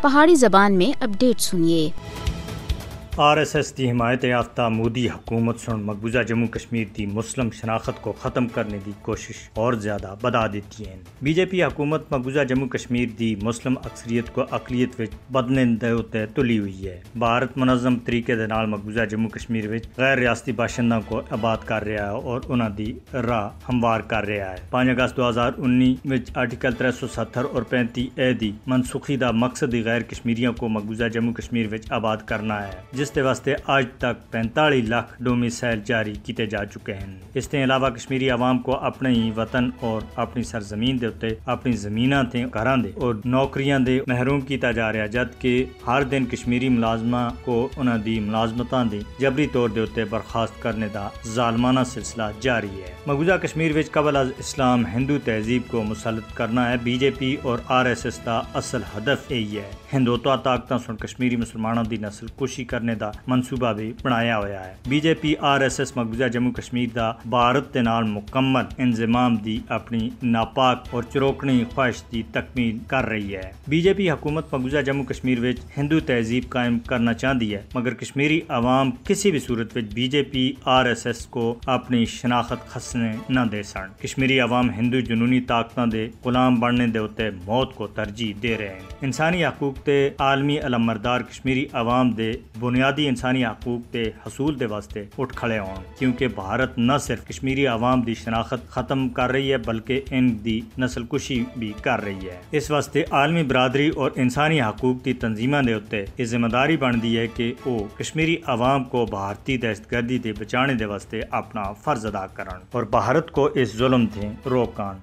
پہاڑی زبان میں اپڈیٹ سنیے۔ RSS دی حمایت یافتہ مودی حکومت سن مقبوضہ جموں کشمیر دی مسلم شناخت کو ختم کرنے دی کوشش اور زیادہ بڑھا دیتی ہیں۔ بی جے پی حکومت مقبوضہ جموں کشمیر دی مسلم اکثریت کو اقلیت وچ بدلنے دے اُتے تلی ہوئی ہے۔ بھارت منظم طریقے دے نال مقبوضہ جموں کشمیر وچ غیر ریاستی باشندوں کو آباد کر رہا ہے اور انہاں دی راہ ہموار کر رہا ہے۔ 5 اگست 2019 وچ آرٹیکل 370 اور 35A دی منسوخی دا مقصد غیر کشمیریوں کو مقبوضہ جموں کشمیر وچ آباد کرنا ہے، جس کے واسطے آج تک 45 لاکھ ڈومیسائل جاری کیتے جا چکے ہیں۔ اس کے علاوہ کشمیری عوام کو اپنے ہی وطن اور اپنی سرزمین دے اتے اپنی زمیناں تے گھراں دے اور نوکریاں دے محروم کیتا جا رہا، جبکہ ہر دن کشمیری ملازماں کو انہاں دی ملازمتاں دی جبری طور دے اتے برخاست کرنے دا ظالمانہ سلسلہ جاری ہے۔ مقبوضہ کشمیر وچ قبل از اسلام ہندو تہذیب کو مسلط کرنا ہے۔ بی جے پی اور RSS دا اصل ہدف یہی ہے۔ ہندوتوا طاقتاں سن کشمیری مسلمانوں دی نسل کشی کرنے دا منصوبہ بھی بنایا ہوا ہے۔ بی جے پی RSS مقبوضہ جموں کشمیر دا بھارت دے نال مکمل انضمام دی اپنی ناپاک اور چروکنی خواہش دی تکمیل کر رہی ہے۔ بی جے پی حکومت مقبوضہ جموں کشمیر وچ ہندو تہذیب قائم کرنا چاہتی ہے، مگر کشمیری عوام کسی بھی صورت وچ بی جے پی RSS کو اپنی شناخت خسنے نہ دے سن۔ کشمیری عوام ہندو جنونی طاقتاں دے غلام بننے دے اتے موت کو ترجیح دے رہے ہیں۔ انسانی حقوق تے عالمی علمبردار کشمیری عوام دے بنیادی انسانی حقوق دے حصول دے واسطے اٹھ کھڑے ہون، کیونکہ بھارت نہ صرف کشمیری عوام دی شناخت ختم کر رہی ہے بلکہ ان دی نسل کشی بھی کر رہی ہے۔ اس واسطے عالمی برادری اور انسانی حقوق دی تنظیماں دے اتے یہ ذمہ داری بنتی ہے کہ وہ کشمیری عوام کو بھارتی دہشت گردی دے بچانے دے واسطے اپنا فرض ادا کرن اور بھارت کو اس ظلم سے روکن۔